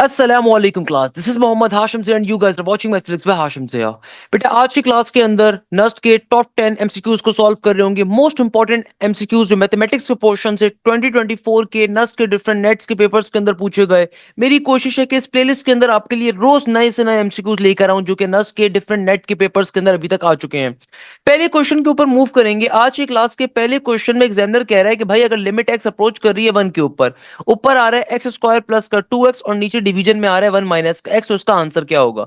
अस्सलामुअलैकुम class, this is Mohammad Hashim से and you guys are watching my physics by Hashim से। बेटा आज की क्लास के अंदर नस्ट के टॉप 10 एमसीक्यूज को सॉल्व कर रहे होंगे। मोस्ट इंपॉर्टेंट एमसीक्यूज जो मैथमेटिक्स के पोर्शन से 2024 के नस्ट के डिफरेंट नेट्स के पेपर्स के अंदर पूछे गए। मेरी कोशिश है कि इस प्लेलिस्ट के अंदर आपके लिए रोज नए से नए एमसीक्यूज लेकर आऊं जो कि नस्ट के डिफरेंट नेट के पेपर्स के अंदर अभी तक आ चुके हैं। पहले क्वेश्चन के ऊपर मूव करेंगे। आज की क्लास के पहले क्वेश्चन में एग्जामिनर कह रहा है कि भाई अगर लिमिट एक्स अप्रोच कर रही है 1 के ऊपर, ऊपर आ रहा है एक्स स्क्वायर प्लस का 2x और नीचे डिवीजन में आ रहा है 1 माइनस का x, उसका आंसर क्या होगा।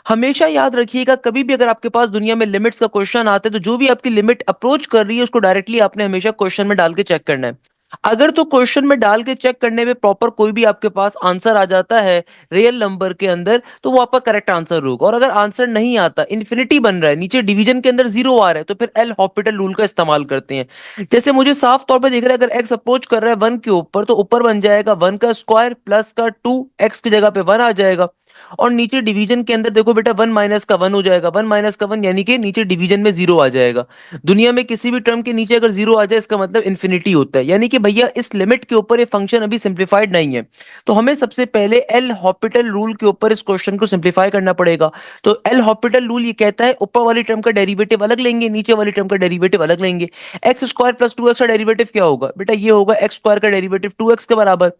हमेशा याद रखिएगा, कभी भी अगर आपके पास दुनिया में लिमिट्स का क्वेश्चन आता है तो जो भी आपकी लिमिट अप्रोच कर रही है उसको डायरेक्टली आपने हमेशा क्वेश्चन में डाल के चेक करना है। अगर तो क्वेश्चन में डाल के चेक करने में प्रॉपर कोई भी आपके पास आंसर आ जाता है रियल नंबर के अंदर, तो वो आपका करेक्ट आंसर होगा। और अगर आंसर नहीं आता, इन्फिनिटी बन रहा है, नीचे डिवीजन के अंदर जीरो आ रहा है, तो फिर एल हॉपिटल रूल का इस्तेमाल करते हैं। जैसे मुझे साफ तौर पे दिख रहा है, अगर एक्स अप्रोच कर रहा है 1 के ऊपर, तो ऊपर बन जाएगा 1 का स्क्वायर प्लस का 2, एक्स की जगह पे 1 आ जाएगा। और नीचे डिवीजन के अंदर देखो बेटा, 1 माइनस का 1 हो जाएगा, 1 माइनस का 1 यानी कि नीचे डिवीजन में जीरो आ जाएगा। दुनिया में किसी भी टर्म के नीचे अगर जीरो आ जाए इसका मतलब इन्फिनिटी होता है, यानी कि भैया इस लिमिट के ऊपर ये फंक्शन अभी सिंप्लीफाइड नहीं है। तो हमें सबसे पहले एल हॉपिटल रूल के ऊपर इस क्वेश्चन को सिंप्लीफाई करना पड़ेगा। तो एल हॉपिटल रूल ये कहता है ऊपर वाली टर्म का डेरिवेटिव अलग लेंगे, नीचे वाली टर्म का डेरिवेटिव अलग लेंगे। एक्स स्क्वायर प्लस 2x का डेरिवेटिव क्या होगा बेटा, ये होगा एक्स स्क्वायर का डेरिवेटिव 2x के बराबर,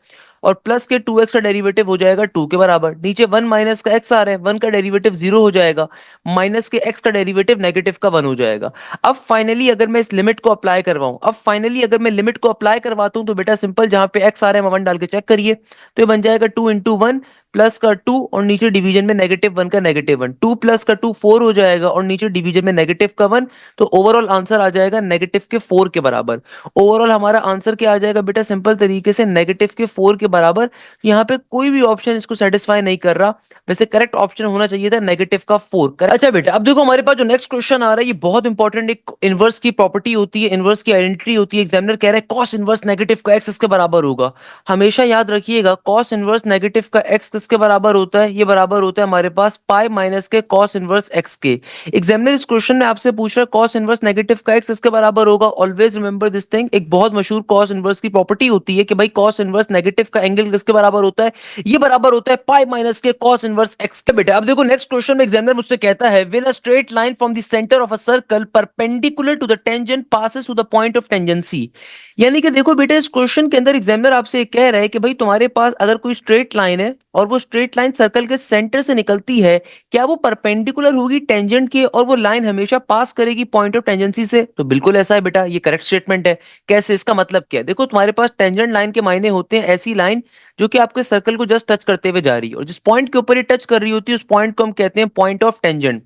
और प्लस के 2x का डेरिवेटिव हो जाएगा 2 के बराबर। नीचे 1 माइनस का x आ रहा है, 1 का डेरिवेटिव 0 हो जाएगा, माइनस के x का डेरिवेटिव नेगेटिव का 1 हो जाएगा। अब फाइनली अगर मैं इस लिमिट को अप्लाई करवाऊं, अब फाइनली अगर मैं लिमिट को अप्लाई करवाता हूं, तो बेटा सिंपल, जहां पे x आ रहा है 1 डाल के चेक करिए, तो ये बन जाएगा 2 इंटू 1 प्लस का 2, और नीचे डिवीजन में -1 का -1, 2 प्लस का 2 4 हो जाएगा, और नीचे डिवीजन में नेगेटिव का 1। तो ओवरऑल आंसर आ जाएगा नेगेटिव के 4 के बराबर। ओवरऑल हमारा आंसर क्या आ जाएगा बेटा, सिंपल तरीके से नेगेटिव के 4 के बराबर। यहाँ पे कोई भी ऑप्शन इसको सेटिस्फाई नहीं कर रहा। वैसे करेक्ट ऑप्शन होना चाहिए था नेगेटिव का 4। अच्छा बेटा, अब देखो हमारे पास जो नेक्स्ट क्वेश्चन आ रहा है ये बहुत इंपॉर्टेंट, एक इनवर्स की प्रॉपर्टी होती है, इनवर्स की आइडेंटिटी होती है। एग्जामिनर कह रहा है कॉस इनवर्स नेगेटिव का एक्स इसके बराबर होगा। हमेशा याद रखिएगा, कॉस इनवर्स नेगेटिव का एक्स किसके बराबर होता है, ये बराबर होता है हमारे पास पाई माइनस के कॉस इनवर्स एक्स के। एग्जामिनर इस क्वेश्चन में आपसे पूछ रहा है कॉस इनवर्स नेगेटिव का एक्स इसके बराबर होगा। ऑलवेज रिमेंबर दिस थिंग, एक बहुत मशहूर कॉस इनवर्स की प्रॉपर्टी होती है कि भाई कॉस इनवर्स नेगेटिव का एंगल किसके बराबर होता है, ये बराबर होता है पाई माइनस के कॉस इनवर्स एक्स के। बेटा अब देखो नेक्स्ट क्वेश्चन में एग्जामिनर मुझसे कहता है when a straight line from the centre of a circle perpendicular to the tangent passes to the point of tangency. यानी कि देखो बेटा, इस क्वेश्चन के अंदर एग्जामिनर आपसे कह रहा है कि भाई तुम्हारे पास अगर कोई स्ट्रेट लाइन है और वो स्ट्रेट लाइन सर्कल के सेंटर से निकलती है, क्या वो परपेंडिकुलर होगी टेंजेंट के और वो लाइन हमेशा पास करेगी पॉइंट ऑफ टेंजेंसी से। तो बिल्कुल ऐसा है बेटा, ये करेक्ट स्टेटमेंट है। कैसे, इसका मतलब क्या है, देखो तुम्हारे पास टेंजेंट लाइन के मायने होते हैं ऐसी लाइन जो कि आपके सर्कल को जस्ट टच करते हुए जा रही है, और जिस पॉइंट के ऊपर ये टच कर रही होती है उस पॉइंट को हम कहते हैं point of tangent.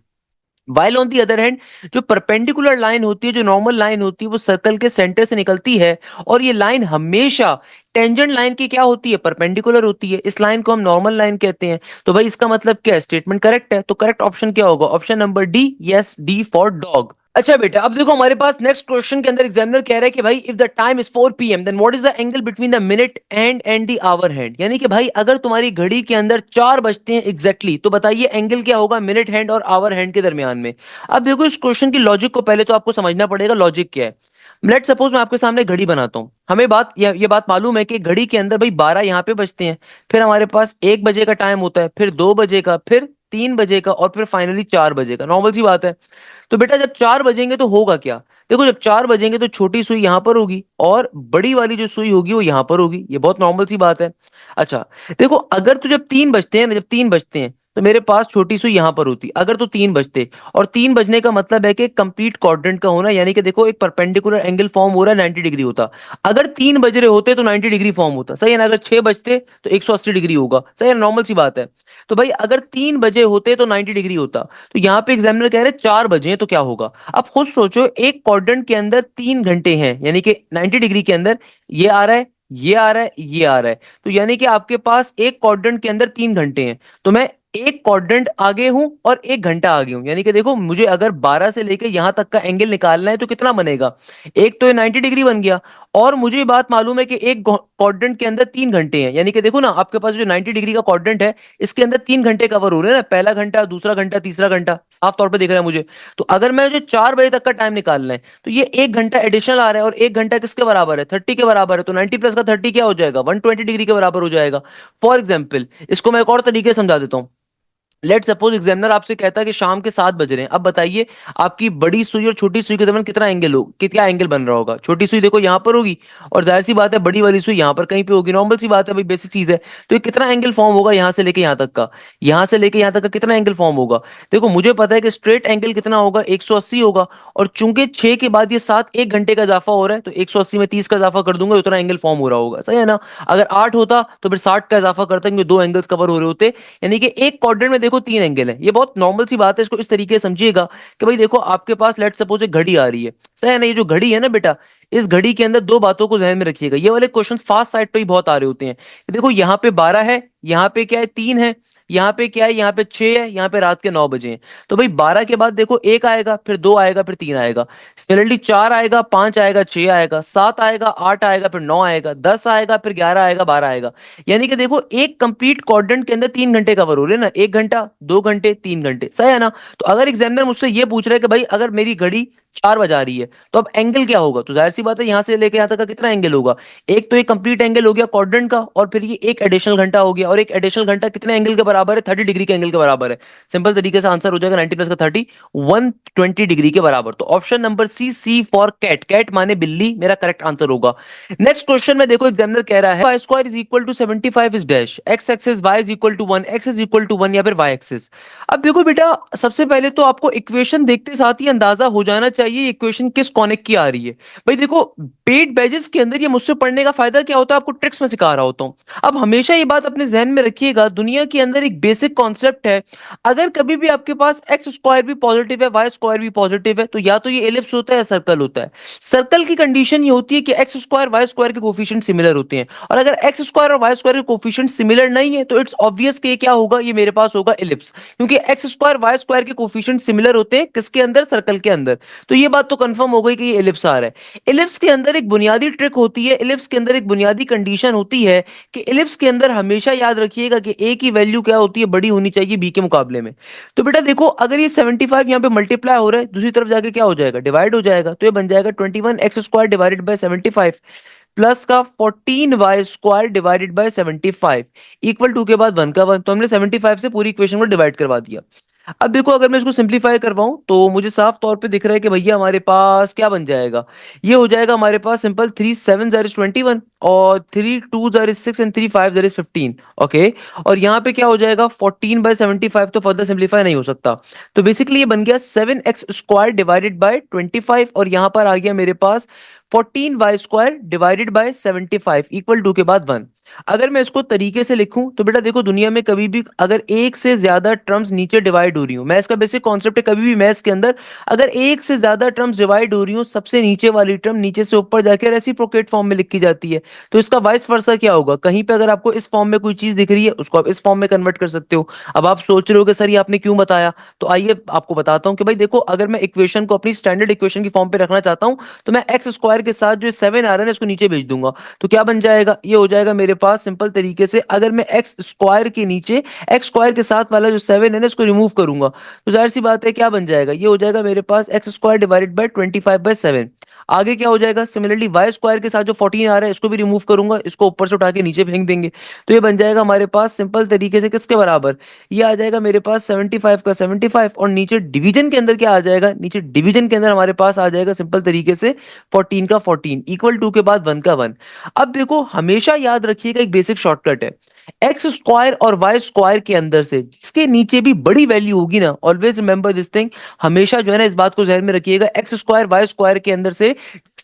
While on the other hand, जो परपेंडिकुलर लाइन होती है, जो नॉर्मल लाइन होती है, वो सर्कल के सेंटर से निकलती है, और ये लाइन हमेशा टेंजेंट लाइन की क्या होती है, परपेंडिकुलर होती है। इस लाइन को हम नॉर्मल लाइन कहते हैं। तो भाई इसका मतलब क्या है, स्टेटमेंट करेक्ट है। तो करेक्ट ऑप्शन क्या होगा, option number D, yes, D for dog. अच्छा बेटा, अब देखो हमारे पास नेक्स्ट क्वेश्चन के अंदर एग्जामिनर कह रहा है कि भाई if the time is 4 PM then what is the angle between the minute hand and the hour hand. यानी कि भाई अगर तुम्हारी घड़ी के अंदर 4 बजते हैं एग्जैक्टली, तो बताइए एंगल क्या होगा मिनट हैंड और आवर हैंड के दरमियान में। अब देखो इस क्वेश्चन की लॉजिक को पहले तो आपको समझना पड़ेगा, लॉजिक क्या है। लेट सपोज मैं आपके सामने घड़ी बनाता हूं, हमें ये बात मालूम है कि घड़ी के अंदर भाई 12 यहाँ पे बजते हैं, फिर हमारे पास 1 बजे का टाइम होता है, फिर 2 बजे का, फिर 3 बजे का, और फिर फाइनली 4 बजे का। नॉर्मल सी बात है। तो बेटा जब 4 बजेंगे तो होगा क्या, देखो जब 4 बजेंगे तो छोटी सुई यहां पर होगी और बड़ी वाली जो सुई होगी वो यहां पर होगी, ये बहुत नॉर्मल सी बात है। अच्छा, देखो अगर तो जब 3 बजते हैं ना, जब 3 बजते हैं तो मेरे पास छोटी सुई यहां पर होती, अगर तो 3 बजते, और 3 बजने का मतलब है कि कंप्लीट क्वाड्रेंट का होना, यानी कि देखो एक परपेंडिकुलर एंगल फॉर्म हो रहा है 90 डिग्री होता। अगर 3 बज रहे होते तो 90 डिग्री फॉर्म होता, सही है ना। अगर 6 बजते तो 180 डिग्री होगा, सही है, नॉर्मल सी बात है। तो भाई अगर 3 बजे होते तो 90 डिग्री होता। तो यहाँ पे एग्जामिनर कह रहे हैं 4 बजे हैं तो क्या होगा। अब खुद सोचो, एक क्वाड्रेंट के अंदर 3 घंटे हैं, यानी कि 90 डिग्री के अंदर ये आ रहा है, ये आ रहा है, ये आ रहा है। तो यानी कि आपके पास एक क्वाड्रेंट के अंदर 3 घंटे हैं। तो मैं एक क्वाड्रेंट आगे हूं और एक घंटा आगे हूं, यानी कि देखो मुझे अगर 12 से लेकर यहां तक का एंगल निकालना है तो कितना बनेगा, एक तो ये 90 डिग्री बन गया। और मुझे ये बात मालूम है कि एक क्वाड्रेंट के अंदर 3 घंटे हैं, यानी कि देखो ना आपके पास जो 90 डिग्री का क्वाड्रेंट है इसके अंदर 3 घंटे कवर हो रहे हैं ना, पहला घंटा, दूसरा घंटा, तीसरा घंटा, साफ तौर पर दिख रहा है मुझे। तो अगर मैं जो 4 बजे तक का टाइम निकालना है तो ये एक घंटा एडिशनल आ रहा है, और एक घंटा किसके बराबर है, 30 के बराबर है। तो 90 प्लस का 30 क्या हो जाएगा, 120 डिग्री के बराबर हो जाएगा। फॉर एग्जाम्पल इसको मैं एक और तरीके से समझा देता हूँ। लेट सपोज एग्जामिनर आपसे कहता है कि शाम के 7 बज रहे हैं, अब बताइए आपकी बड़ी सुई और छोटी सुई के दरमियान कितना एंगल हो, कितना एंगल बन रहा होगा। छोटी सुई देखो यहाँ पर होगी, और जाहिर सी बात है बड़ी वाली सुई यहाँ पर कहीं पे होगी, नॉर्मल सी बात है भाई, बेसिक चीज है। तो ये कितना एंगल फॉर्म होगा यहाँ से लेके यहाँ तक का, यहाँ से लेके यहाँ तक का कितना एंगल फॉर्म होगा। देखो मुझे पता है कि स्ट्रेट एंगल कितना होगा, 180 होगा। और चूंकि 6 के बाद ये 7 एक घंटे का इजाफा हो रहा है, तो 180 में 30 का इजाफा कर दूंगा, उतना एंगल फॉर्म हो रहा होगा, सही है ना। अगर 8 होता तो फिर 60 का इजाफा करता, क्योंकि दो एंगल्स कवर हो रहे होते। यानी कि एक क्वाड्रेंट में देखो 3 एंगल है, ये बहुत नॉर्मल सी बात है, इसको इस तरीके से समझिएगा कि भाई देखो आपके पास लेट सपोज एक घड़ी आ रही है, सही है ना। ये जो घड़ी है ना बेटा, इस घड़ी के अंदर दो बातों को ध्यान में रखिएगा, ये वाले क्वेश्चन फास्ट साइड पे ही बहुत आ रहे होते हैं। देखो यहाँ पे 12 है, यहाँ पे क्या है 3 है, यहाँ पे क्या है, यहाँ पे 6 है, यहाँ पे रात के 9 बजे हैं। तो भाई 12 के बाद देखो एक आएगा, फिर दो आएगा, फिर तीन आएगा। सिमिलरली 4 आएगा, 5 आएगा, 6 आएगा, 7 आएगा, 8 आएगा, फिर 9 आएगा, 10 आएगा, फिर 11 आएगा, 12 आएगा। यानी कि देखो एक कंप्लीट क्वाड्रेंट के अंदर 3 घंटे कवर हो रहे हैं ना, 1 घंटा, 2 घंटे, 3 घंटे, सही है ना। तो अगर एग्जामिनर मुझसे ये पूछ रहा है कि भाई अगर मेरी घड़ी 4 बजा रही है तो अब एंगल क्या होगा, तो जाहिर सी बात है यहां से लेके यहां तक का कितना एंगल होगा। एक तो ये कंप्लीट एंगल हो गया क्वाड्रेंट का, और फिर ये एक एडिशनल घंटा हो गया, और एक एडिशनल घंटा कितने एंगल के बराबर है, 30 डिग्री के एंगल के बराबर है। सिंपल तरीके से आंसर हो जाएगा 90 प्लस का 30, 120 डिग्री के बराबर। तो option number C, C for cat, cat माने बिल्ली, मेरा करेक्ट आंसर होगा। नेक्स्ट क्वेश्चन में देखो एग्जामिनर कह रहा है Y square is equal to 75 is dash, X axis Y is equal to 1, X is equal to 1, या फिर वाई एक्सिस। अब देखो बेटा, सबसे पहले तो आपको इक्वेशन देखते साथ ही अंदाजा हो जाना चाहिए इक्वेशन किस कॉनिक की आ रही है। भाई देखो पेड बैजेस के अंदर ये मुझसे पढ़ने का फायदा क्या होता है, आपको ट्रिक्स में सिखा रहा होता हूँ। अब हमेशा ये बात अपने जहन में रखिएगा, दुनिया के अंदर एक बेसिक कॉन्सेप्ट है, अगर कभी भी आपके पास एक्स स्क्वायर भी पॉजिटिव है, वाई स्क्वायर भी पॉजिटिव है, तो या तो ये एलिप्स होता है या सर्कल होता है। सर्कल की कंडीशन ये होती है कि एक्स स्क्वायर वाई स्क्वायर के कोफिशिएंट सिमिलर होते हैं, और अगर एक्स स्क्वायर और वाई स्क्वायर के कोफिशिएंट सिमिलर नहीं है तो इट्स ऑब्वियस कि ये क्या होगा, ये मेरे पास होगा एलिप्स। क्योंकि एक्स स्क्वायर वाई स्क्वायर के कोफिशिएंट सिमिलर होते हैं किसके अंदर, सर्कल के अंदर। तो ये बात तो कंफर्म हो गई कि ये एलिप्स आ रहा है। एलिप्स के अंदर एक बुनियादी ट्रिक होती है, एलिप्स के अंदर एक बुनियादी कंडीशन होती है कि एलिप्स के अंदर हमेशा याद रखिएगा कि ए की वैल्यू क्या होती है, बड़ी होनी चाहिए बी के मुकाबले में। तो बेटा देखो अगर ये 75 यहाँ पे मल्टीप्लाई हो रहा है, दूसरी तरफ जाके क्या हो जाएगा, डिवाइड हो जाएगा। तो ये बन जाएगा 21 X square divided by 75 plus का 14 Y square divided by 75 equal to के बाद 1 का 1। तो हमने 75 से पूरी इक्वेशन को डिवाइड करवा दिया। अब देखो अगर मैं इसको सिंपलीफाई करवाऊं तो मुझे साफ तौर पे दिख रहा है कि भैया हमारे पास क्या बन जाएगा, ये हो जाएगा हमारे पास सिंपल 3 7 ज़र इज 21, और 3 2 ज़र इज 6, एंड 3 5 ज़र इज 15। ओके, और यहाँ पे क्या हो जाएगा 14 बाय 75, तो फर्दर सिंपलीफाई नहीं हो सकता। तो बेसिकली ये बन गया 7x स्क्वायर डिवाइडेड बाय 25, और यहाँ पर आ गया मेरे पास 14 Y square divided by 75 equal to के बाद 1। अगर मैं इसको तरीके से लिखूं तो बेटा देखो दुनिया में कभी भी अगर एक से ज्यादा टर्म्स नीचे डिवाइड हो रही हो, मैथ्स का बेसिक कॉन्सेप्ट है, कभी भी मैथ्स के अंदर अगर एक से ज्यादा टर्म्स डिवाइड हो रही हो, सबसे नीचे वाली टर्म नीचे से ऊपर जाकर रेसिप्रोकेट फॉर्म में लिखी जाती है। तो इसका वाइस वर्सा क्या होगा, कहीं पे अगर आपको इस फॉर्म में कोई चीज दिख रही है उसको आप इस फॉर्म में कन्वर्ट कर सकते हो। अब आप सोच रहे हो कि सर ये आपने क्यों बताया, तो आइए आपको बताता हूं कि भाई देखो अगर मैं इक्वेशन को अपनी स्टैंडर्ड इक्वेशन की फॉर्म पे रखना चाहता हूं तो मैं एक्स स्क्वायर के साथ जो 7 आ रहा है ना इसको नीचे भेज दूंगा। तो क्या बन जाएगा, ये हो जाएगा मेरे पास सिंपल तरीके से, अगर मैं एक्स स्क्वायर के नीचे एक्स स्क्वायर के साथ वाला जो 7 है ना इसको रिमूव करूंगा तो जाहिर सी बात है क्या बन जाएगा, ये हो जाएगा मेरे पास एक्स स्क्वायर डिवाइडेड बाय 25/7। आगे क्या हो जाएगा, सिमिलरली वाई स्क्वायर के साथ जो 14 आ रहा है इसको भी रिमूव करूंगा, इसको ऊपर से उठा के नीचे फेंक देंगे। तो ये बन जाएगा हमारे पास सिंपल तरीके से किसके बराबर, ये आ जाएगा मेरे पास 75 का 75, और नीचे डिवीजन के अंदर क्या आ जाएगा, नीचे डिवीजन के अंदर हमारे पास आ जाएगा सिंपल तरीके से 14 का 14 इक्वल टू के बाद 1 का 1। अब देखो हमेशा याद रखिएगा एक बेसिक शॉर्टकट है, एक्स स्क्वायर और वाई स्क्वायर के अंदर से जिसके नीचे भी बड़ी वैल्यू होगी ना, ऑलवेज रिमेंबर दिस थिंग, हमेशा जो है ना इस बात को ध्यान में रखिएगा, एक्स स्क्वायर वाई स्क्वायर के अंदर से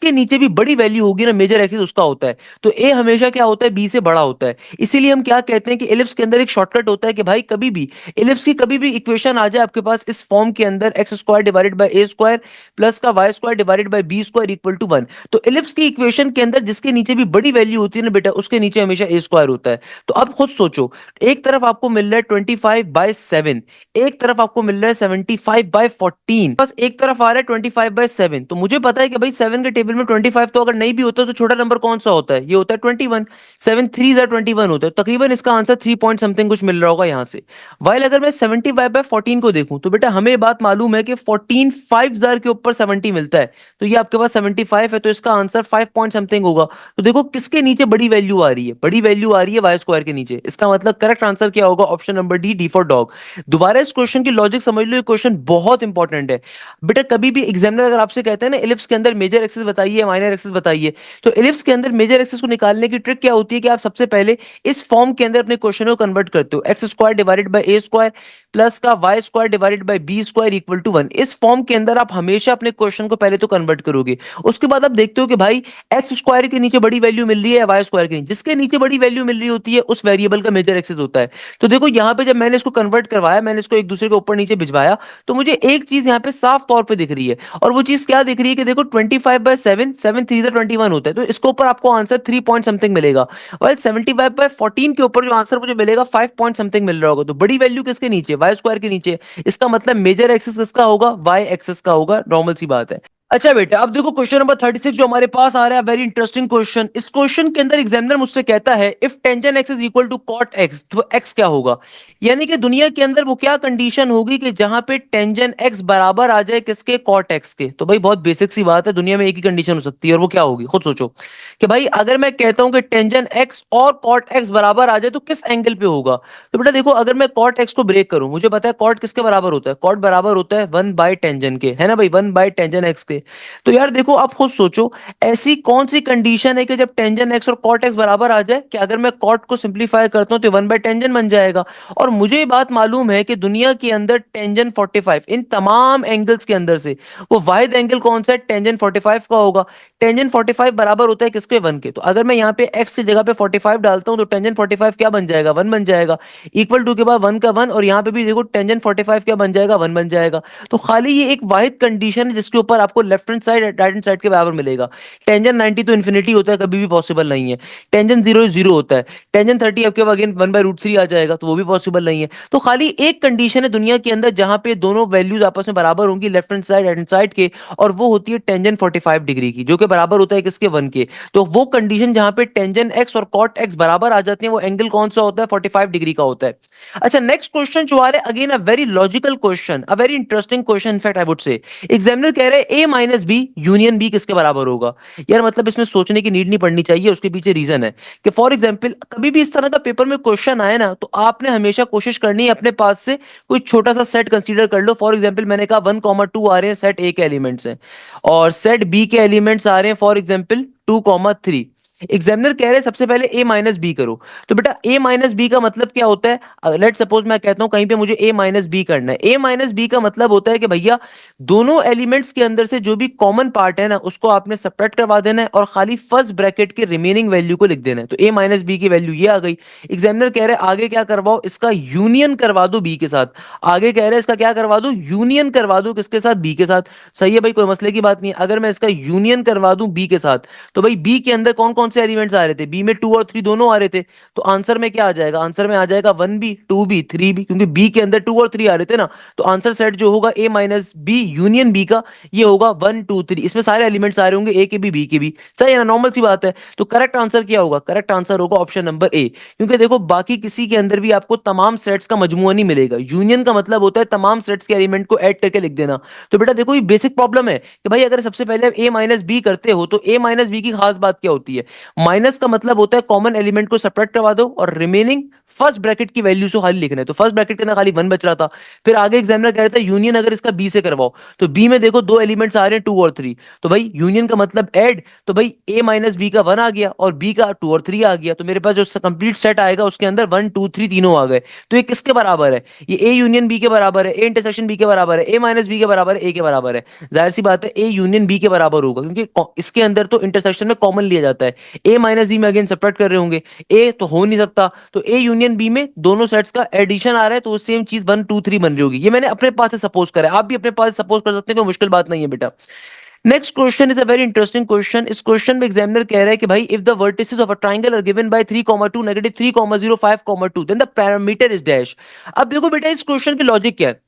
जिसके नीचे भी बड़ी वैल्यू होगी ना मेजर एक्सिस उसका होता है। तो ए हमेशा क्या होता है, बी से बड़ा होता है। इसीलिए हम क्या कहते हैं कि एलिप्स के अंदर एक शॉर्टकट होता है कि भाई कभी भी एलिप्स की कभी भी इक्वेशन आ जाए आपके पास इस फॉर्म के अंदर, x square divided by a square plus का y square divided by b square equal to 1, तो एलिप्स की इक्वेशन के अंदर जिसके नीचे भी बड़ी वैल्यू होती है ना बेटा, उसके नीचे हमेशा ए स्क्वायर होता है। तो अब खुद सोचो, एक तरफ आपको मिल रहा है 25/7, एक तरफ आपको मिल रहा है 75/14, बस एक तरफ आ रहा है 25/7। तो मुझे पता है कि भाई 7 के टेबल में 25 तो अगर नहीं भी होता तो छोटा नंबर कौन सा होता है, ये होता है 21। 7 3 21 होता है, तकरीबन इसका आंसर 3 पॉइंट समथिंग कुछ मिल रहा होगा यहाँ से। वाइल अगर मैं 75/14 को देखूं तो बेटा हमें बात मालूम है कि 14 5 के ऊपर 70 मिलता है, तो ये आपके पास 75 है, तो इसका आंसर 5 पॉइंट समथिंग होगा। तो देखो किसके नीचे बड़ी वैल्यू आ रही है, बड़ी वैल्यू आ रही है वाई स्क्वायर के नीचे। इसका मतलब करेक्ट आंसर क्या होगा, option number D, D for dog. दोबारा इस क्वेश्चन की लॉजिक समझ लो, ये क्वेश्चन बहुत इंपॉर्टेंट है बेटा। कभी भी एग्जामिनर अगर आपसे कहते हैं ना एलिप्स के अंदर मेजर एक्सिस बताइए माइनर एक्सिस बताइए, तो एलिप्स के अंदर मेजर एक्सिस को निकालने की ट्रिक क्या होती है कि आप सबसे पहले इस फॉर्म के अंदर अपने क्वेश्चन को कन्वर्ट करते हो, x square divided by a square plus का y square divided by b square equal to 1। इस फॉर्म के अंदर आप हमेशा अपने क्वेश्चन को पहले तो कन्वर्ट करोगे, उसके बाद आप देखते हो कि भाई एक्स स्क्वायर के नीचे बड़ी वैल्यू मिल रही है या वाई स्क्वायर के नीचे, जिसके नीचे बड़ी वैल्यू मिल रही होती है उस वेरिएबल का मेजर एक्सिस होता है। तो देखो यहाँ पे जब मैंने इसको कन्वर्ट करवाया, मैंने इसको एक दूसरे के ऊपर नीचे भिजवाया, तो मुझे एक चीज यहाँ पे साफ तौर पे दिख रही है, और वो चीज क्या दिख रही है कि देखो 25/7, 7 3 21 होता है, तो इसके ऊपर आपको आंसर 3 पॉइंट समथिंग मिलेगा। और 75/14 के ऊपर जो आंसर मुझे मिलेगा 5 पॉइंट समथिंग मिल रहा होगा। तो बड़ी वैल्यू किसके नीचे, वाई स्क्वायर के नीचे। इसका मतलब मेजर एक्सिस किसका होगा, वाई एक्सिस का होगा, नॉर्मल सी बात है। अच्छा बेटा अब देखो क्वेश्चन नंबर 36 जो हमारे पास आ रहा है, वेरी इंटरेस्टिंग क्वेश्चन। इस क्वेश्चन के अंदर एग्जामिनर मुझसे कहता है if tangent X is equal to cot X, तो एक्स क्या होगा। यानी कि दुनिया के अंदर वो क्या कंडीशन होगी कि जहां पे टेंजेंट एक्स बराबर आ जाए किसके, कॉट एक्स के। तो भाई बहुत बेसिक सी बात है, दुनिया में एक ही कंडीशन हो सकती है, और वो क्या होगी, खुद सोचो कि भाई अगर मैं कहता हूं कि टेंजेंट एक्स और कॉट एक्स बराबर आ जाए तो किस एंगल पे होगा। तो बेटा देखो अगर मैं कॉट एक्स को ब्रेक करूं, मुझे पता है कॉट किसके बराबर होता है, कॉट बराबर होता है 1/टेंजेंट के, है ना भाई, 1/टेंजेंट एक्स के। तो यार देखो आप खुद सोचो, ऐसी कौन सी कंडीशन है कि जब टेंजेंट एक्स और कॉट एक्स बराबर आ जाए कि अगर मैं कॉट को सिंप्लीफाई करता हूं तो 1/टेंजेंट बन जाएगा। और मुझे ये बात मालूम है कि दुनिया के अंदर टेंजेंट 45 इन तमाम एंगल्स के अंदर से वो वाहिद एंगल कौन सा है, टेंजेंट 45 का होगा। टेंजेंट 45 बराबर होता है किसके, 1 के। तो अगर मैं यहाँ पे एक्स की जगह पे 45 डालता हूं तो टेंजेंट 45 क्या बन जाएगा, 1 बन जाएगा। इक्वल टू के बाद 1 का 1, और यहाँ पे भी देखो टेंजेंट 45 क्या बन जाएगा, 1 बन जाएगा। तो खाली ये एक वाहिद कंडीशन है जिसके ऊपर आपको left hand side right hand side के बराबर मिलेगा। टेंजेंट 90 तो इन्फिनिटी होता है, कभी भी पॉसिबल नहीं है। टेंजेंट 0 0 होता है। टेंजेंट 30 आपके पास अगेन 1/√3 आ जाएगा, तो वो भी पॉसिबल नहीं है। तो खाली एक कंडीशन है दुनिया के अंदर जहां पे दोनों वैल्यूज आपस में बराबर होंगी, left hand side right hand side के, और वो होती है टेंजेंट 45 डिग्री की, जो कि बराबर होता है किसके, 1 के। तो वो कंडीशन जहां पे टेंजेंट एक्स और कॉट एक्स बराबर आ जाते हैं, वो एंगल कौन सा होता है, 45 डिग्री का होता है। अच्छा नेक्स्ट क्वेश्चन जो आ रहा है, again a very logical question, a very interesting question in fact I would say. Examiner कह रहे हैं ए माइनस बी यूनियन बी किसके बराबर होगा। यार मतलब इसमें सोचने की नीड नहीं पड़नी चाहिए, उसके पीछे रीजन है कि फॉर एग्जांपल कभी भी इस तरह का पेपर में क्वेश्चन आए ना, तो आपने हमेशा कोशिश करनी है अपने पास से कोई छोटा सा सेट कंसीडर कर लो। फॉर एग्जांपल मैंने कहा 1, 2 आ रहे हैं, सेट ए के एलिमेंट्स हैं, और सेट बी के एलिमेंट्स आ रहे हैं फॉर एग्जांपल 2, 3। एग्जामिनर कह रहे हैं सबसे पहले ए माइनस बी करो। तो बेटा ए माइनस बी का मतलब क्या होता है, लेट सपोज मैं कहता हूं कहीं पे मुझे ए माइनस बी करना है। ए माइनस बी का मतलब होता है कि भैया दोनों एलिमेंट्स के अंदर से जो भी कॉमन पार्ट है ना, उसको आपने सबट्रैक्ट करवा देना है और खाली फर्स्ट ब्रैकेट के रिमेनिंग वैल्यू को लिख देना है। तो ए माइनस बी की वैल्यू ये आ गई। एग्जामिनर कह रहे हैं आगे क्या करवाओ, इसका यूनियन करवा दो बी के साथ। आगे कह रहे हैं इसका क्या करवा दो, यूनियन करवा दो किसके साथ, बी के साथ। सही है भाई, कोई मसले की बात नहीं है। अगर मैं इसका यूनियन करवा दूं बी के साथ, तो भाई बी के अंदर कौन कौन से एलिमेंट्स आ रहे थे, बी में 2 और 3 दोनों आ रहे थे। तो आंसर में क्या आ जाएगा, आंसर में आ जाएगा 1 भी 2 भी 3 भी, क्योंकि बी के अंदर 2 और 3 आ रहे थे ना। तो आंसर सेट जो होगा ए माइनस बी यूनियन बी का, ये होगा 1 2 3। इसमें सारे एलिमेंट्स आ रहे होंगे, ए के भी बी के भी। सही है ना, नॉर्मल सी बात है। तो करेक्ट आंसर क्या होगा, करेक्ट आंसर होगा ऑप्शन नंबर ए। क्योंकि देखो बाकी किसी के अंदर भी आपको तमाम सेट्स का मजमुआ नहीं मिलेगा। यूनियन का मतलब होता है तमाम सेट्स के एलिमेंट को ऐड करके लिख देना। तो बेटा देखो ये बेसिक प्रॉब्लम है कि भाई अगर सबसे पहले ए माइनस बी करते हो तो ए माइनस बी की खास बात क्या होती है माइनस का मतलब होता है कॉमन एलिमेंट को सेपरेट करवा दो और रिमेनिंग फर्स्ट ब्रैकेट की वैल्यू से खाली लिखना है। तो फर्स्ट ब्रैकेट के अंदर खाली 1 बच रहा था। फिर आगे एग्जामिनर कह रहा था यूनियन अगर इसका बी से करवाओ, तो बी में देखो दो एलिमेंट्स आ रहे हैं 2 और 3, तो भाई यूनियन का मतलब ऐड, तो भाई ए माइनस बी का 1 आ गया और बी का 2 और 3 आ गया, तो मेरे पास जो कंप्लीट सेट आएगा उसके अंदर 1 2 3 तीनों आ गए। तो ये किसके बराबर है? ये ए यूनियन बी के बराबर है, ए इंटरसेक्शन बी के बराबर है, ए माइनस बी के बराबर है, ए के बराबर है। जाहिर सी बात है ए यूनियन बी के बराबर होगा, क्योंकि इसके अंदर तो इंटरसेक्शन में कॉमन लिया जाता है। ए माइनस बी में अगेन सेपरेट कर रहे होंगे, ए तो हो नहीं सकता, तो ए यूनियन बी में दोनों सेट्स का एडिशन आ रहा है, तो सेम चीज 1 2 3 बन रही होगी। ये मैंने अपने पास से सपोज करा है, आप भी अपने पास से सपोज कर सकते हैं, कोई मुश्किल बात नहीं है बेटा। Next question is a very interesting question. इस क्वेश्चन में एग्जामिनर कह रहा है कि भाई if the vertices of a triangle are given by 3,2 -3,0 5,2 then the parameter is dash. अब देखो बेटा इस क्वेश्चन की लॉजिक क्या है।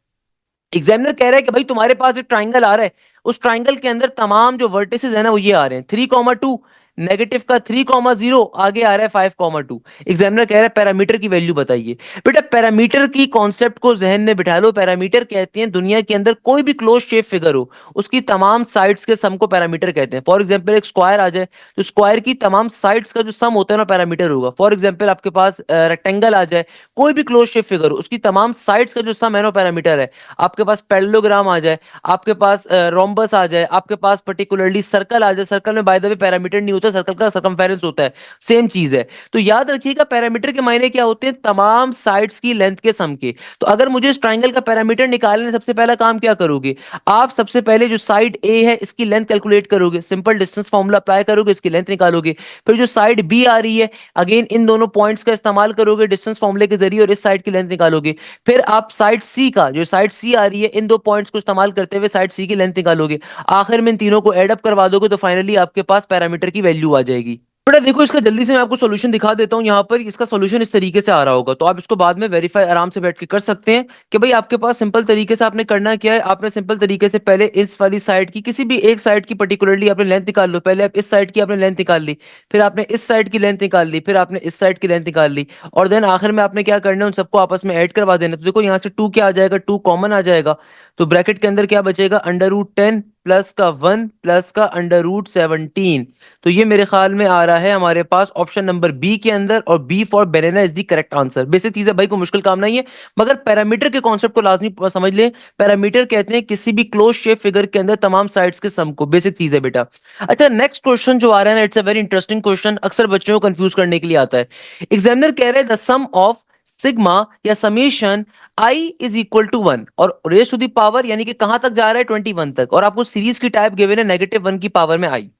एग्जामिनर कह रहा है कि भाई तुम्हारे पास एक ट्राइंगल आ रहा है, उस ट्राइंगल के अंदर तमाम जो वर्टिसेस है ना वो ये आ रहे हैं 3,2, नेगेटिव का 3,0, आगे आ रहा है 5,2। एग्जामिनर कह रहा है पैरामीटर की वैल्यू बताइए। बेटा पैरामीटर की कॉन्सेप्ट को जहन में बिठा लो। पैरामीटर कहते हैं दुनिया के अंदर कोई भी क्लोज शेप फिगर हो उसकी तमाम साइड्स के सम को पैरामीटर कहते हैं। फॉर एग्जाम्पल एक स्क्वायर आ जाए तो स्क्वायर की तमाम साइड्स का जो सम होता है ना पैरामीटर होगा। फॉर एग्जाम्पल आपके पास रेक्टेंगल आ जाए, कोई भी क्लोज शेप फिगर हो उसकी तमाम साइड्स का जो सम है ना पैरामीटर है। आपके पास पैरेललोग्राम आ जाए, आपके पास रोम्बस आ जाए, आपके पास पर्टिकुलरली सर्कल आ जाए, सर्कल में बाय द वे पैरामीटर नहीं होता, सर्कल का सर्कमफेरेंस होता है, सेम चीज है। तो याद रखिएगा पैरामीटर के मायने क्या होते हैं, तमाम साइड्स की लेंथ के सम के। तो अगर मुझे इस ट्राइंगल का पैरामीटर निकालने सबसे पहला काम क्या करोगे, आप सबसे पहले जो साइड ए है इसकी लेंथ कैलकुलेट करोगे, सिंपल डिस्टेंस फॉर्मूला अप्लाई करोगे, इसकी लेंथ निकालोगे। फिर जो साइड बी आ रही है अगेन इन दोनों पॉइंट्स का इस्तेमाल करोगे डिस्टेंस फॉर्मूले के जरिए और इस साइड की लेंथ निकालोगे। फिर आप साइड सी का जो साइड सी आ रही है इन दो पॉइंट्स को इस्तेमाल करते हुए साइड सी की लेंथ निकालोगे। आखिर में इन तीनों को एड अप करवा दोगे तो फाइनली आपके पास पैरामीटर की वैल्यू आ जाएगी। बेटा देखो इसका जल्दी से मैं आपको सॉल्यूशन दिखा देता हूं। यहाँ पर इसका सॉल्यूशन इस तरीके से आ रहा होगा, तो आप इसको बाद में वेरीफाई आराम से बैठ के कर सकते हैं कि भाई आपके पास सिंपल तरीके से आपने करना क्या है। आपने सिंपल तरीके से पहले इस वाली साइड की किसी भी एक साइड की पर्टिकुलरली आपने लेंथ निकाल लो। पहले आप इस साइड की आपने लेंथ निकाल ली, फिर आपने इस साइड की लेंथ निकाल ली, फिर आपने इस साइड की लेंथ निकाल ली, और देन आखिर में आपने क्या करना है उन सबको आपस में ऐड करवा देना। तो देखो यहाँ से 2 क्या आ जाएगा, 2 कॉमन आ जाएगा, तो ब्रैकेट के अंदर क्या बचेगा, √10 प्लस का 1 प्लस का √17। तो ये मेरे ख्याल में आ रहा है हमारे पास ऑप्शन नंबर बी के अंदर, और B for banana is the correct answer. Basic चीज है भाई, कोई मुश्किल काम नहीं है, मगर पैरामीटर के कॉन्सेप्ट को लाजमी समझ लें। पैरामीटर कहते हैं किसी भी क्लोज शेप फिगर के अंदर तमाम साइड्स के सम को। बेसिक चीज है बेटा। अच्छा नेक्स्ट क्वेश्चन जो आ रहा है ना, it's a very interesting question, अक्सर बच्चों को कंफ्यूज करने के लिए आता है। एग्जामिनर कह रहे हैं द सम ऑफ सिग्मा या summation I is equal to 1 और रेस टू दी पावर, यानी कि कहां तक जा रहा है 21 तक, और आपको सीरीज की टाइप गिवन है -1 की पावर में आई।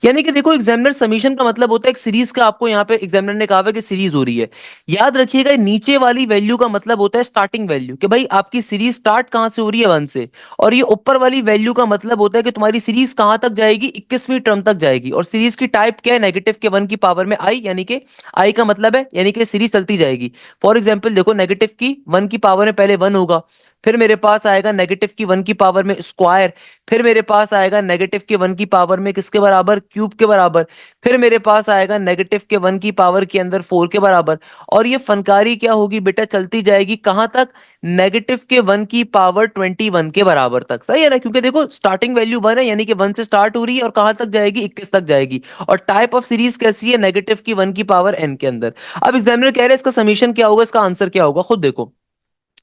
यानी कि देखो एग्जामिनर समीशन का मतलब होता है एक सीरीज का, आपको यहाँ पे एग्जामिनर ने कहा है कि सीरीज हो रही है। याद रखिएगा नीचे वाली वैल्यू का मतलब होता है स्टार्टिंग वैल्यू, कि भाई आपकी सीरीज स्टार्ट कहां से हो रही है 1 से, और ये ऊपर वाली वैल्यू का मतलब होता है कि तुम्हारी सीरीज कहां तक जाएगी, 21वीं टर्म तक जाएगी। और सीरीज की टाइप क्या है, नेगेटिव के 1 की पावर में आई, यानी कि आई का मतलब है यानी कि सीरीज चलती जाएगी। फॉर एग्जाम्पल देखो नेगेटिव की 1 की पावर में पहले 1 होगा, फिर मेरे पास आएगा नेगेटिव की 1 की पावर में स्क्वायर, फिर मेरे पास आएगा नेगेटिव के 1 की पावर में किसके बराबर, क्यूब के बराबर, फिर मेरे पास आएगा नेगेटिव के 1 की पावर के अंदर 4 के बराबर। और ये फनकारी क्या होगी बेटा, चलती जाएगी कहां तक, नेगेटिव के 1 की पावर 21 के बराबर तक। सही है ना, क्योंकि देखो स्टार्टिंग वैल्यू 1 है, यानी कि 1 से स्टार्ट हो रही है और कहां तक जाएगी, 21 तक जाएगी। और टाइप ऑफ सीरीज कैसी है, नेगेटिव की 1 की पावर n के अंदर। अब एग्जामिनर कह रहे हैं इसका समीशन क्या होगा, इसका आंसर क्या होगा, खुद देखो।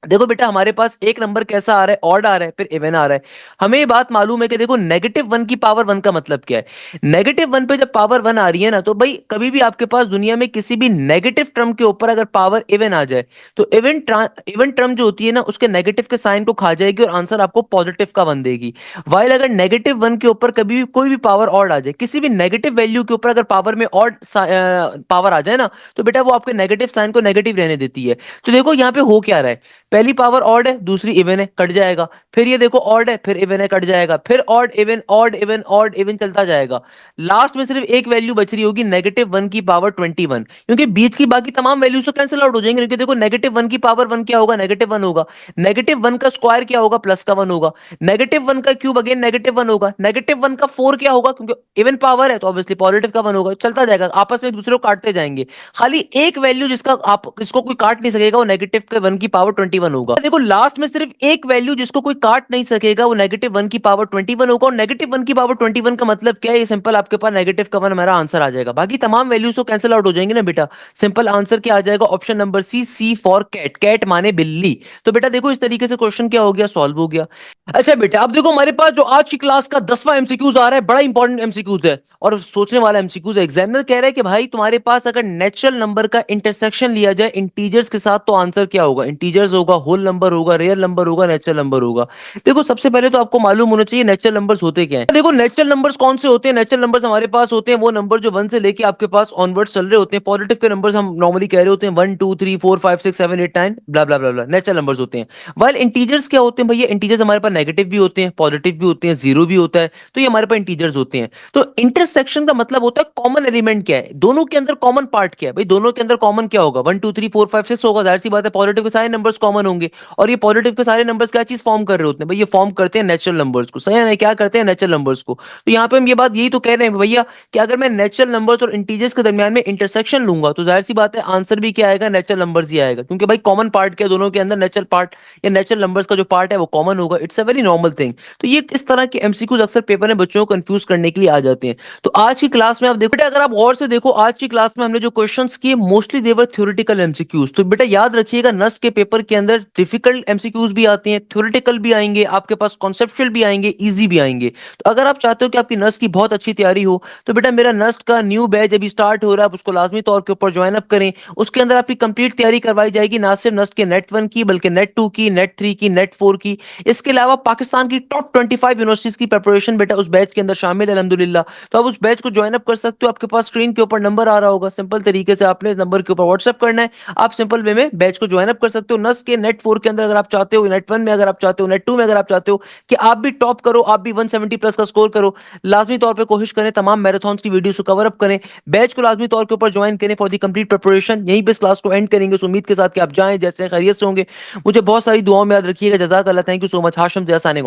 देखो बेटा हमारे पास एक नंबर कैसा आ रहा है, ऑड आ रहा है, फिर इवन आ रहा है। हमें ये बात मालूम है कि देखो -1 की पावर 1 का मतलब क्या है, -1 पे जब पावर 1 आ रही है ना, तो भाई कभी भी आपके पास दुनिया में किसी भी नेगेटिव टर्म के ऊपर अगर पावर इवन आ जाए तो इवन टर्म जो होती है ना उसके नेगेटिव के साइन को खा जाएगी और आंसर आपको पॉजिटिव का 1 देगी। वाइल अगर -1 के ऊपर कभी भी कोई भी पावर ऑड आ जाए, किसी भी नेगेटिव वैल्यू के ऊपर अगर पावर में ऑड पावर आ जाए ना, तो बेटा वो आपके नेगेटिव साइन को नेगेटिव रहने देती है। तो देखो यहाँ पे हो क्या रहा है, पहली पावर ऑड है, दूसरी इवन है, कट जाएगा। फिर ये देखो ऑड है, फिर इवन है, कट जाएगा, फिर odd even odd even odd even चलता जाएगा। लास्ट में सिर्फ एक वैल्यू बच रही होगी -1 की पावर 21, क्योंकि बीच की बाकी तमाम वैल्यूज तो कैंसिल आउट हो जाएंगे। क्योंकि देखो -1 की पावर 1 क्या होगा, -1 होगा, -1 का स्क्वायर क्या होगा, +1 होगा, -1 का क्यूब अगेन -1 होगा, -1 का 4 क्या होगा, क्योंकि इवन पावर है तो ऑब्वियसली पॉजिटिव का 1 होगा, चलता जाएगा, आपस में एक दूसरे को काटते जाएंगे। खाली एक वैल्यू जिसका आप इसको कोई काट नहीं सकेगा, वो -1 की पावर 21 21 होगा। देखो लास्ट में सिर्फ एक वैल्यू जिसको कोई काट नहीं सकेगा वो -1 की पावर 21 होगा, और -1 की पावर 21 का मतलब क्या है? ये सिंपल आपके पास -1 हमारा आंसर आ जाएगा। बाकी तमाम वैल्यूज तो कैंसिल आउट हो जाएंगे ना बेटा। सिंपल आंसर क्या आ जाएगा? Option number C for cat, cat माने बिल्ली। तो बेटा देखो इस तरीके से क्वेश्चन क्या हो गया? सॉल्व हो गया। अच्छा बेटा अब देखो हमारे पास जो आज की क्लास का 10वां एमसीक्यूज आ रहा है, बड़ा इंपॉर्टेंट एमसीक्यूज है और सोचने वाला एमसीक्यूज है। एग्जामिनर कह रहा है कि भाई तुम्हारे पास अगर नेचुरल नंबर का इंटरसेक्शन लिया जाए इंटीजर्स के साथ तो आंसर क्या होगा? इंटीजर्स होगा, होल नंबर होगा, रियल नंबर होगा, नेचुरल नंबर होगा। देखो सबसे पहले तो आपको मालूम होना चाहिए नेचुरल नंबर्स होते क्या हैं। देखो नेचुरल नंबर्स कौन से होते हैं? नेचुरल नंबर्स हमारे पास होते हैं वो नंबर जो 1 से लेके आपके पास ऑनवर्ड चल रहे होते हैं। पॉजिटिव के नंबर्स हम नॉर्मली कह रहे होते हैं 1 2 3 4 5 6 7 8 9 ब्ला ब्ला ब्ला ब्ला, नेचुरल नंबर्स होते हैं। वाइल इंटीजर्स क्या होते हैं भैया? इंटीजर्स हमारे पास नेगेटिव भी होते हैं, पॉजिटिव भी होते हैं, जीरो भी होता है, तो ये हमारे पास इंटीजर्स होते हैं। तो इंटरसेक्शन का मतलब होता है कॉमन एलिमेंट क्या है, दोनों के अंदर कॉमन पार्ट क्या है। भाई दोनों के अंदर कॉमन क्या होगा? 1 2 3 4 5 6 होगा, जाहिर सी बात है पॉजिटिव के सारे नंबर्स कॉमन होंगे। और ये पॉजिटिव के सारे नंबर्स क्या चीज फॉर्म कर रहे होते हैं? भाई ये फॉर्म करते हैं नेचुरल नंबर्स को। सही है ना? क्या करते हैं? नेचुरल नंबर्स को। तो यहाँ पे हम ये बात यही तो कह रहे हैं भैया कि अगर मैं नेचुरल नंबर्स और इंटीजर्स के दरमियान में इंटरसेक्शन लूंगा तो जाहिर सी बात है आंसर भी क्या आएगा? नेचुरल नंबर्स ही आएगा, क्योंकि भाई कॉमन पार्ट क्या है दोनों के अंदर? नेचुरल पार्ट या नेचुरल नंबर्स का जो पार्ट है वो कॉमन होगा। It's a very normal thing. तो ये इस तरह के एमसीक्यूज अक्सर पेपर में बच्चों को कंफ्यूज करने के लिए आ जाते हैं। तो आज की क्लास में आप देखो बेटा, अगर आप गौर से देखो आज की क्लास में हमने जो क्वेश्चंस किए मोस्टली देवर थ्योरेटिकल एमसीक्यूज। तो बेटा याद रखिएगा नस्ट के पेपर के अंदर डिफिकल्ट एमसीक्यूज भी आते हैं, थ्योरेटिकल भी आएंगे, आपके पास कॉन्सेप्चुअल भी आएंगे, इजी भी आएंगे। तो अगर आप चाहते हो कि आपकी नस्ट की बहुत अच्छी तैयारी हो तो बेटा मेरा नस्ट का न्यू बैच अभी स्टार्ट हो रहा है, आप उसको लाजमी तौर के ऊपर ज्वाइन अप करें। उसके अंदर आपकी कंप्लीट तैयारी करवाई जाएगी, ना सिर्फ नस्ट के नेट 1 की बल्कि नेट 2 की, नेट 3 की, नेट 4 की। इसके अलावा पाकिस्तान की टॉप 25 यूनिवर्सिटीज की प्रिपरेशन बेटा उस बैच के अंदर शामिल है अल्हम्दुलिल्लाह। तो आप उस बैच को ज्वाइन अप कर सकते हो। आपके पास स्क्रीन के ऊपर नंबर आ रहा होगा, सिंपल तरीके से आपने इस नंबर के ऊपर व्हाट्सएप करना है। आप सिंपल वे में बैच को ज्वाइन अप कर सकते हो। नस के नेट 4 के अंदर अगर आप चाहते हो, नेट 1 में अगर आप चाहते हो, नेट 2 में अगर आप चाहते हो कि आप भी टॉप करो, आप भी 170 प्लस का स्कोर करो, लाजमी तौर पर कोशिश करें तमाम मैराथन की वीडियो को कवर अप करें। बैच को लाजमी तौर के ऊपर ज्वाइन करें फॉर दी कंप्लीट प्रिपरेशन। यहीं पे इस क्लास को एंड करेंगे उस उम्मीद के साथ कि आप जाएं जैसे खैरियत से होंगे। मुझे बहुत सारी दुआओं में याद रखिएगा। जज़ाक अल्लाह, thank you so much. Hashim Zia signing of.